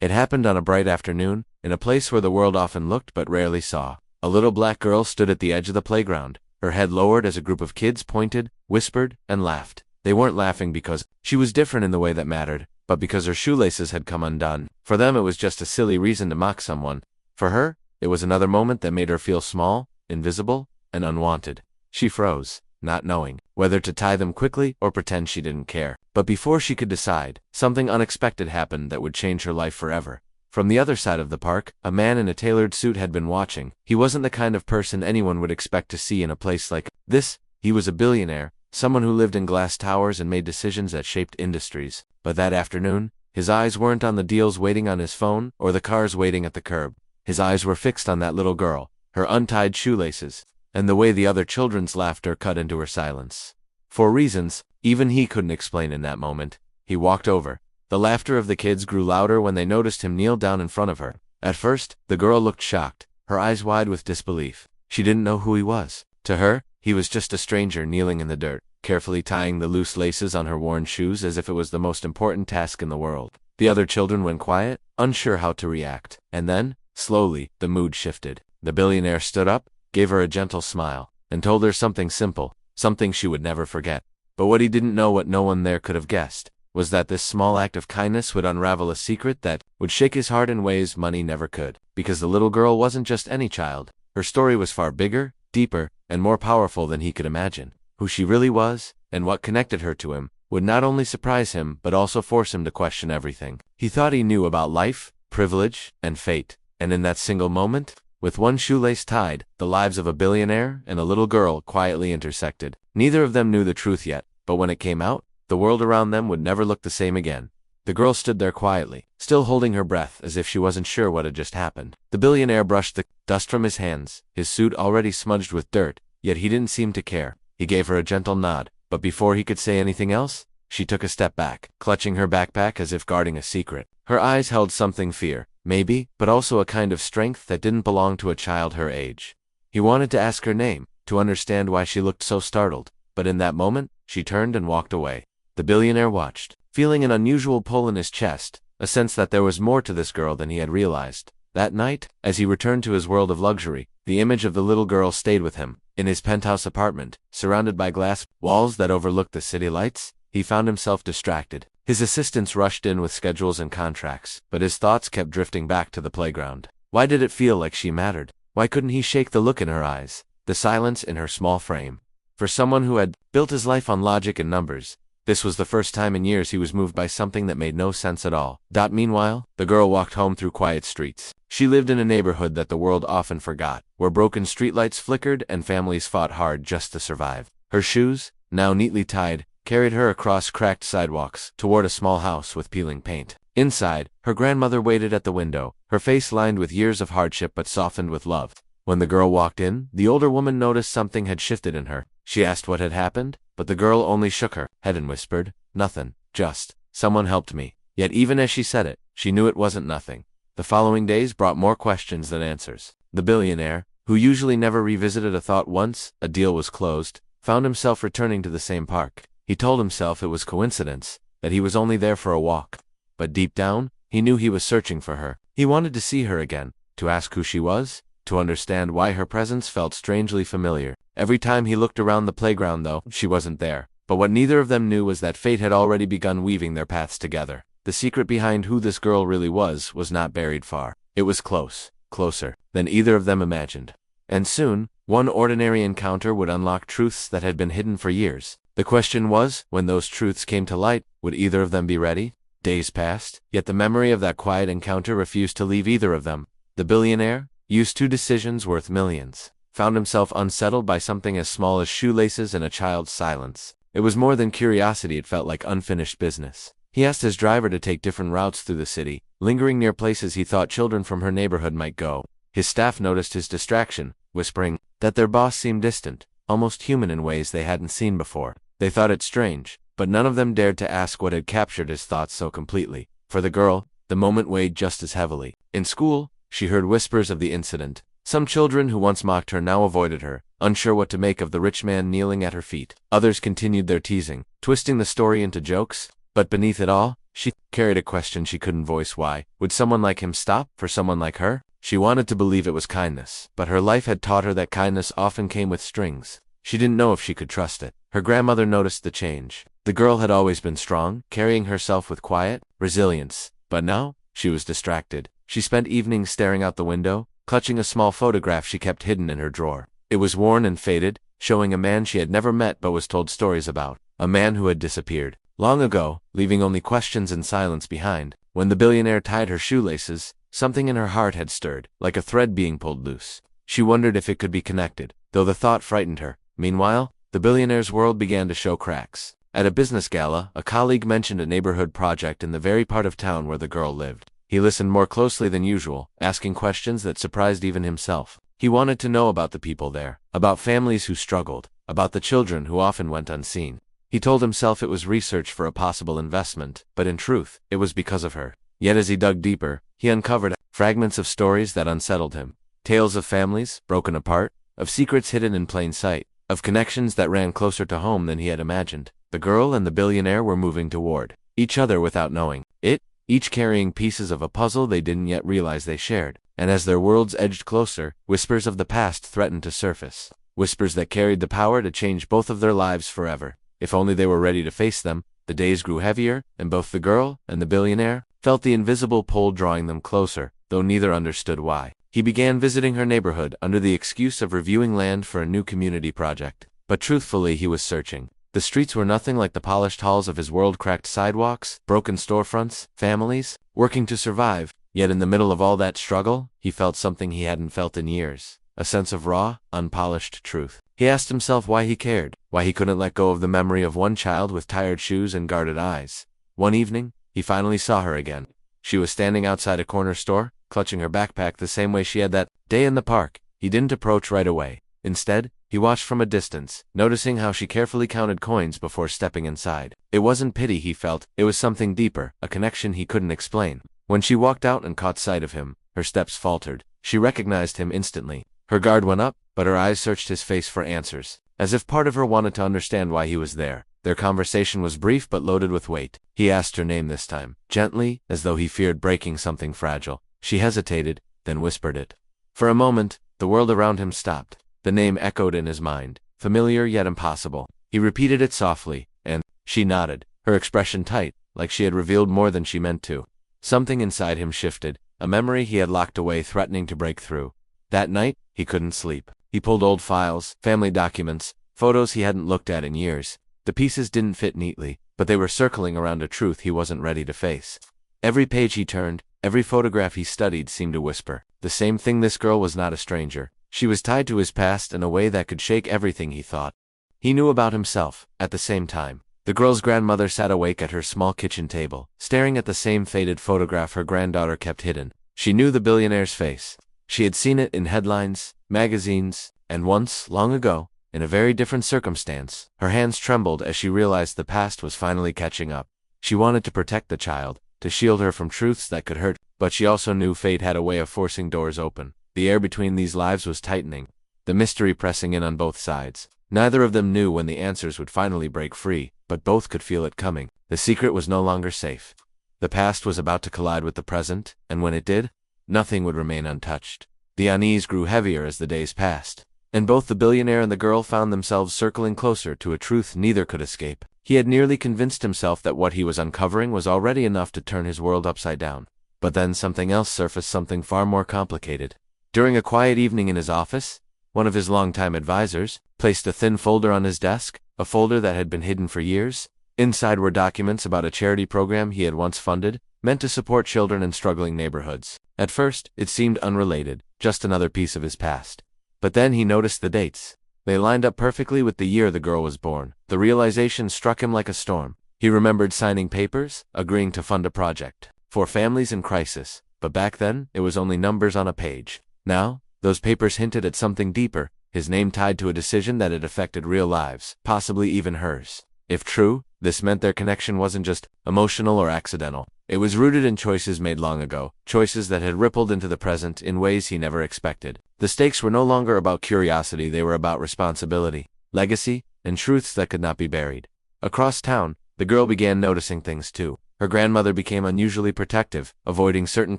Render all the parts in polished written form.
It happened on a bright afternoon, in a place where the world often looked but rarely saw. A little black girl stood at the edge of the playground, her head lowered as a group of kids pointed, whispered, and laughed. They weren't laughing because she was different in the way that mattered, but because her shoelaces had come undone. For them it was just a silly reason to mock someone. For her, it was another moment that made her feel small, invisible, and unwanted. She froze, not knowing whether to tie them quickly or pretend she didn't care. But before she could decide, something unexpected happened that would change her life forever. From the other side of the park, a man in a tailored suit had been watching. He wasn't the kind of person anyone would expect to see in a place like this. He was a billionaire, someone who lived in glass towers and made decisions that shaped industries. But that afternoon, his eyes weren't on the deals waiting on his phone or the cars waiting at the curb. His eyes were fixed on that little girl, her untied shoelaces, and the way the other children's laughter cut into her silence. For reasons even he couldn't explain in that moment, he walked over. The laughter of the kids grew louder when they noticed him kneel down in front of her. At first, the girl looked shocked, her eyes wide with disbelief. She didn't know who he was. To her, he was just a stranger kneeling in the dirt, carefully tying the loose laces on her worn shoes as if it was the most important task in the world. The other children went quiet, unsure how to react. And then, slowly, the mood shifted. The billionaire stood up, gave her a gentle smile, and told her something simple, something she would never forget. But what he didn't know, what no one there could have guessed, was that this small act of kindness would unravel a secret that would shake his heart in ways money never could. Because the little girl wasn't just any child. Her story was far bigger, deeper, and more powerful than he could imagine. Who she really was, and what connected her to him, would not only surprise him but also force him to question everything he thought he knew about life, privilege, and fate. And in that single moment, with one shoelace tied, the lives of a billionaire and a little girl quietly intersected. Neither of them knew the truth yet, but when it came out, the world around them would never look the same again. The girl stood there quietly, still holding her breath as if she wasn't sure what had just happened. The billionaire brushed the dust from his hands, his suit already smudged with dirt, yet he didn't seem to care. He gave her a gentle nod, but before he could say anything else, she took a step back, clutching her backpack as if guarding a secret. Her eyes held something, fear, maybe, but also a kind of strength that didn't belong to a child her age. He wanted to ask her name, to understand why she looked so startled, but in that moment, she turned and walked away. The billionaire watched, feeling an unusual pull in his chest, a sense that there was more to this girl than he had realized. That night, as he returned to his world of luxury, the image of the little girl stayed with him. In his penthouse apartment, surrounded by glass walls that overlooked the city lights, he found himself distracted. His assistants rushed in with schedules and contracts, but his thoughts kept drifting back to the playground. Why did it feel like she mattered? Why couldn't he shake the look in her eyes, the silence in her small frame? For someone who had built his life on logic and numbers, this was the first time in years he was moved by something that made no sense at all. Meanwhile, the girl walked home through quiet streets. She lived in a neighborhood that the world often forgot, where broken streetlights flickered and families fought hard just to survive. Her shoes, now neatly tied, carried her across cracked sidewalks toward a small house with peeling paint. Inside, her grandmother waited at the window, her face lined with years of hardship but softened with love. When the girl walked in, the older woman noticed something had shifted in her. She asked what had happened, but the girl only shook her head and whispered, "Nothing, just, someone helped me." Yet even as she said it, she knew it wasn't nothing. The following days brought more questions than answers. The billionaire, who usually never revisited a thought once a deal was closed, found himself returning to the same park. He told himself it was coincidence, that he was only there for a walk. But deep down, he knew he was searching for her. He wanted to see her again, to ask who she was, to understand why her presence felt strangely familiar. Every time he looked around the playground, though, she wasn't there. But what neither of them knew was that fate had already begun weaving their paths together. The secret behind who this girl really was not buried far. It was close, closer than either of them imagined. And soon, one ordinary encounter would unlock truths that had been hidden for years. The question was, when those truths came to light, would either of them be ready? Days passed, yet the memory of that quiet encounter refused to leave either of them. The billionaire, used to decisions worth millions, found himself unsettled by something as small as shoelaces and a child's silence. It was more than curiosity, it felt like unfinished business. He asked his driver to take different routes through the city, lingering near places he thought children from her neighborhood might go. His staff noticed his distraction, whispering that their boss seemed distant, almost human in ways they hadn't seen before. They thought it strange, but none of them dared to ask what had captured his thoughts so completely. For the girl, the moment weighed just as heavily. In school, she heard whispers of the incident. Some children who once mocked her now avoided her, unsure what to make of the rich man kneeling at her feet. Others continued their teasing, twisting the story into jokes. But beneath it all, She carried a question she couldn't voice. Why would someone like him stop for someone like her? She wanted to believe it was kindness, but her life had taught her that kindness often came with strings. She didn't know if she could trust it. Her grandmother noticed the change. The girl had always been strong, carrying herself with quiet resilience, but now she was distracted. She spent evenings staring out the window, clutching a small photograph she kept hidden in her drawer. It was worn and faded, showing a man she had never met but was told stories about, a man who had disappeared long ago, leaving only questions and silence behind. When the billionaire tied her shoelaces, something in her heart had stirred, like a thread being pulled loose. She wondered if it could be connected, though the thought frightened her. Meanwhile, the billionaire's world began to show cracks. At a business gala, a colleague mentioned a neighborhood project in the very part of town where the girl lived. He listened more closely than usual, asking questions that surprised even himself. He wanted to know about the people there, about families who struggled, about the children who often went unseen. He told himself it was research for a possible investment, but in truth, it was because of her. Yet as he dug deeper, he uncovered fragments of stories that unsettled him. Tales of families broken apart, of secrets hidden in plain sight, of connections that ran closer to home than he had imagined. The girl and the billionaire were moving toward each other without knowing it, each carrying pieces of a puzzle they didn't yet realize they shared. And as their worlds edged closer, whispers of the past threatened to surface. Whispers that carried the power to change both of their lives forever. If only they were ready to face them. The days grew heavier, and both the girl and the billionaire felt the invisible pull drawing them closer, though neither understood why. He began visiting her neighborhood under the excuse of reviewing land for a new community project. But truthfully, he was searching. The streets were nothing like the polished halls of his world. Cracked sidewalks, broken storefronts, families working to survive. Yet in the middle of all that struggle, he felt something he hadn't felt in years. A sense of raw, unpolished truth. He asked himself why he cared, why he couldn't let go of the memory of one child with tired shoes and guarded eyes. One evening, he finally saw her again. She was standing outside a corner store, clutching her backpack the same way she had that day in the park. He didn't approach right away. Instead, he watched from a distance, noticing how she carefully counted coins before stepping inside. It wasn't pity he felt, it was something deeper, a connection he couldn't explain. When she walked out and caught sight of him, her steps faltered. She recognized him instantly. Her guard went up, but her eyes searched his face for answers, as if part of her wanted to understand why he was there. Their conversation was brief but loaded with weight. He asked her name this time, gently, as though he feared breaking something fragile. She hesitated, then whispered it. For a moment, the world around him stopped. The name echoed in his mind, familiar yet impossible. He repeated it softly, and she nodded, her expression tight, like she had revealed more than she meant to. Something inside him shifted, a memory he had locked away threatening to break through. That night, he couldn't sleep. He pulled old files, family documents, photos he hadn't looked at in years. The pieces didn't fit neatly, but they were circling around a truth he wasn't ready to face. Every page he turned, every photograph he studied seemed to whisper the same thing: this girl was not a stranger. She was tied to his past in a way that could shake everything he thought he knew about himself. At the same time, the girl's grandmother sat awake at her small kitchen table, staring at the same faded photograph her granddaughter kept hidden. She knew the billionaire's face. She had seen it in headlines, magazines, and once, long ago, in a very different circumstance. Her hands trembled as she realized the past was finally catching up. She wanted to protect the child, to shield her from truths that could hurt, but she also knew fate had a way of forcing doors open. The air between these lives was tightening, the mystery pressing in on both sides. Neither of them knew when the answers would finally break free, but both could feel it coming. The secret was no longer safe. The past was about to collide with the present, and when it did, nothing would remain untouched. The unease grew heavier as the days passed, and both the billionaire and the girl found themselves circling closer to a truth neither could escape. He had nearly convinced himself that what he was uncovering was already enough to turn his world upside down. But then something else surfaced, something far more complicated. During a quiet evening in his office, one of his longtime advisors placed a thin folder on his desk, a folder that had been hidden for years. Inside were documents about a charity program he had once funded, meant to support children in struggling neighborhoods. At first, it seemed unrelated, just another piece of his past. But then he noticed the dates. They lined up perfectly with the year the girl was born. The realization struck him like a storm. He remembered signing papers, agreeing to fund a project for families in crisis. But back then, it was only numbers on a page. Now, those papers hinted at something deeper, his name tied to a decision that had affected real lives, possibly even hers. If true, this meant their connection wasn't just emotional or accidental. It was rooted in choices made long ago, choices that had rippled into the present in ways he never expected. The stakes were no longer about curiosity, they were about responsibility, legacy, and truths that could not be buried. Across town, the girl began noticing things too. Her grandmother became unusually protective, avoiding certain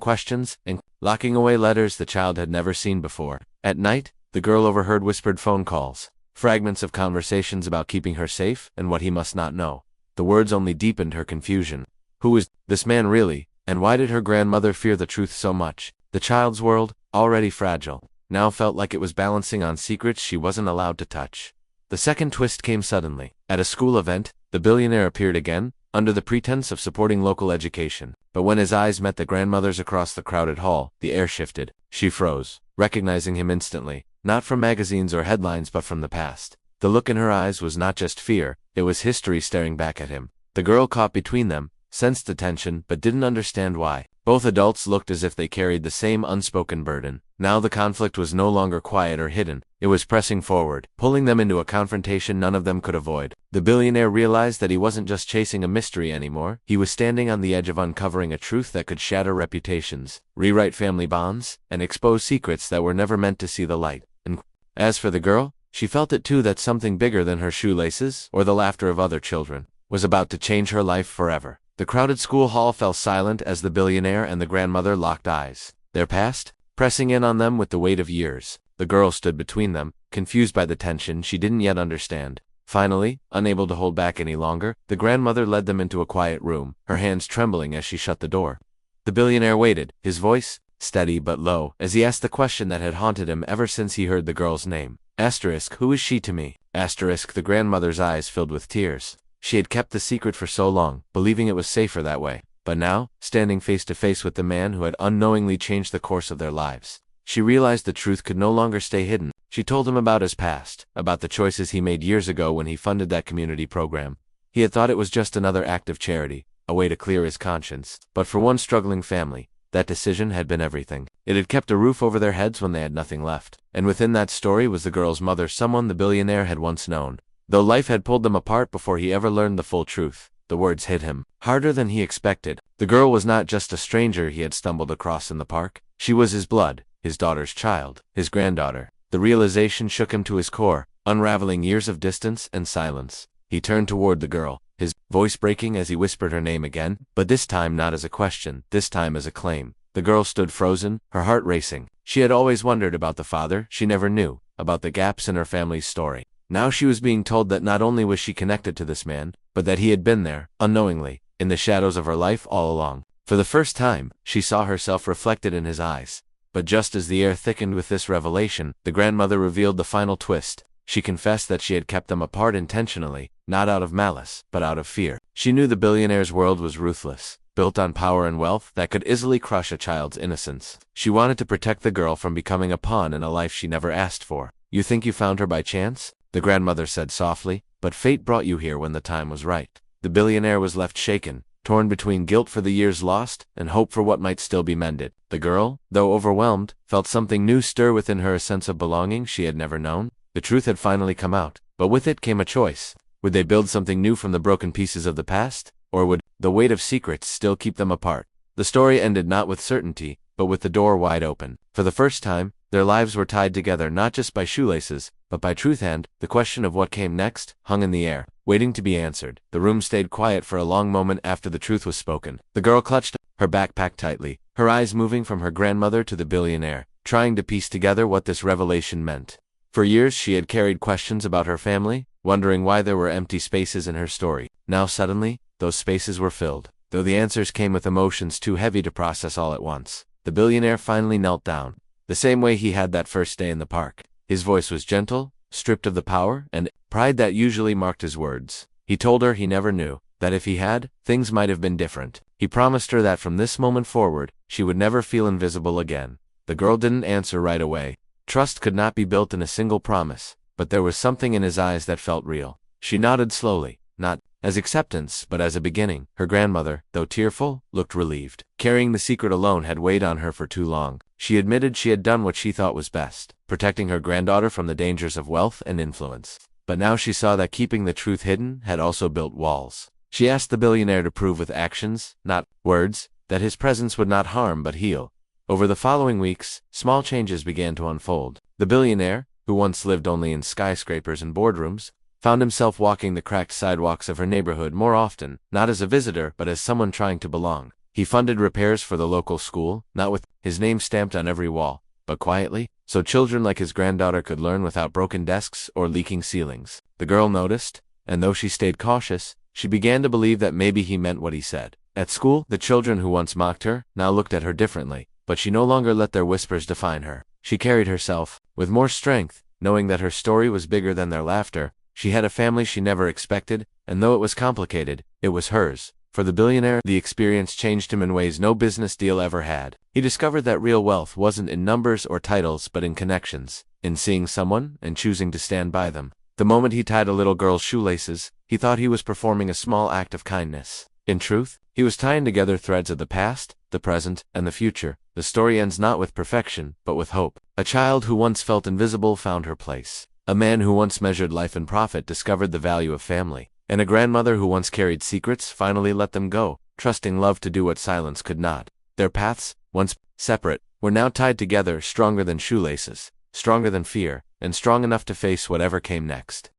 questions and locking away letters the child had never seen before. At night, the girl overheard whispered phone calls, fragments of conversations about keeping her safe and what he must not know. The words only deepened her confusion. Who was this man really, and why did her grandmother fear the truth so much? The child's world, already fragile, now felt like it was balancing on secrets she wasn't allowed to touch. The second twist came suddenly. At a school event, the billionaire appeared again, under the pretense of supporting local education. But when his eyes met the grandmother's across the crowded hall, the air shifted. She froze, recognizing him instantly, not from magazines or headlines but from the past. The look in her eyes was not just fear, it was history staring back at him. The girl caught between them, sensed the tension but didn't understand why. Both adults looked as if they carried the same unspoken burden. Now the conflict was no longer quiet or hidden. It was pressing forward, pulling them into a confrontation none of them could avoid. The billionaire realized that he wasn't just chasing a mystery anymore. He was standing on the edge of uncovering a truth that could shatter reputations, rewrite family bonds, and expose secrets that were never meant to see the light. And as for the girl, she felt it too, that something bigger than her shoelaces or the laughter of other children was about to change her life forever. The crowded school hall fell silent as the billionaire and the grandmother locked eyes, their past pressing in on them with the weight of years. The girl stood between them, confused by the tension she didn't yet understand. Finally, unable to hold back any longer, the grandmother led them into a quiet room, her hands trembling as she shut the door. The billionaire waited, his voice steady but low, as he asked the question that had haunted him ever since he heard the girl's name. Who is she to me? The grandmother's eyes filled with tears. She had kept the secret for so long, believing it was safer that way. But now, standing face to face with the man who had unknowingly changed the course of their lives, she realized the truth could no longer stay hidden. She told him about his past, about the choices he made years ago when he funded that community program. He had thought it was just another act of charity, a way to clear his conscience. But for one struggling family, that decision had been everything. It had kept a roof over their heads when they had nothing left. And within that story was the girl's mother, someone the billionaire had once known. Though life had pulled them apart before he ever learned the full truth, the words hit him harder than he expected. The girl was not just a stranger he had stumbled across in the park. She was his blood, his daughter's child, his granddaughter. The realization shook him to his core, unraveling years of distance and silence. He turned toward the girl, his voice breaking as he whispered her name again, but this time not as a question, this time as a claim. The girl stood frozen, her heart racing. She had always wondered about the father she never knew, about the gaps in her family's story. Now she was being told that not only was she connected to this man, but that he had been there, unknowingly, in the shadows of her life all along. For the first time, she saw herself reflected in his eyes. But just as the air thickened with this revelation, the grandmother revealed the final twist. She confessed that she had kept them apart intentionally, not out of malice, but out of fear. She knew the billionaire's world was ruthless, built on power and wealth that could easily crush a child's innocence. She wanted to protect the girl from becoming a pawn in a life she never asked for. "You think you found her by chance?" the grandmother said softly, "but fate brought you here when the time was right." The billionaire was left shaken, torn between guilt for the years lost and hope for what might still be mended. The girl, though overwhelmed, felt something new stir within her, a sense of belonging she had never known. The truth had finally come out, but with it came a choice. Would they build something new from the broken pieces of the past, or would the weight of secrets still keep them apart? The story ended not with certainty, but with the door wide open. For the first time, their lives were tied together not just by shoelaces, but by truth, and the question of what came next hung in the air, waiting to be answered. The room stayed quiet for a long moment after the truth was spoken. The girl clutched her backpack tightly, her eyes moving from her grandmother to the billionaire, trying to piece together what this revelation meant. For years she had carried questions about her family, wondering why there were empty spaces in her story. Now suddenly, those spaces were filled. Though the answers came with emotions too heavy to process all at once, the billionaire finally knelt down, the same way he had that first day in the park. His voice was gentle, stripped of the power and pride that usually marked his words. He told her he never knew, that if he had, things might have been different. He promised her that from this moment forward, she would never feel invisible again. The girl didn't answer right away. Trust could not be built in a single promise, but there was something in his eyes that felt real. She nodded slowly, not as acceptance, but as a beginning. Her grandmother, though tearful, looked relieved. Carrying the secret alone had weighed on her for too long. She admitted she had done what she thought was best, protecting her granddaughter from the dangers of wealth and influence. But now she saw that keeping the truth hidden had also built walls. She asked the billionaire to prove with actions, not words, that his presence would not harm but heal. Over the following weeks, small changes began to unfold. The billionaire, who once lived only in skyscrapers and boardrooms, found himself walking the cracked sidewalks of her neighborhood more often, not as a visitor but as someone trying to belong. He funded repairs for the local school, not with his name stamped on every wall, but quietly, so children like his granddaughter could learn without broken desks or leaking ceilings. The girl noticed, and though she stayed cautious, she began to believe that maybe he meant what he said. At school, the children who once mocked her now looked at her differently, but she no longer let their whispers define her. She carried herself with more strength, knowing that her story was bigger than their laughter. She had a family she never expected, and though it was complicated, it was hers. For the billionaire, the experience changed him in ways no business deal ever had. He discovered that real wealth wasn't in numbers or titles but in connections, in seeing someone and choosing to stand by them. The moment he tied a little girl's shoelaces, he thought he was performing a small act of kindness. In truth, he was tying together threads of the past, the present, and the future. The story ends not with perfection, but with hope. A child who once felt invisible found her place. A man who once measured life in profit discovered the value of family. And a grandmother who once carried secrets finally let them go, trusting love to do what silence could not. Their paths, once separate, were now tied together, stronger than shoelaces, stronger than fear, and strong enough to face whatever came next.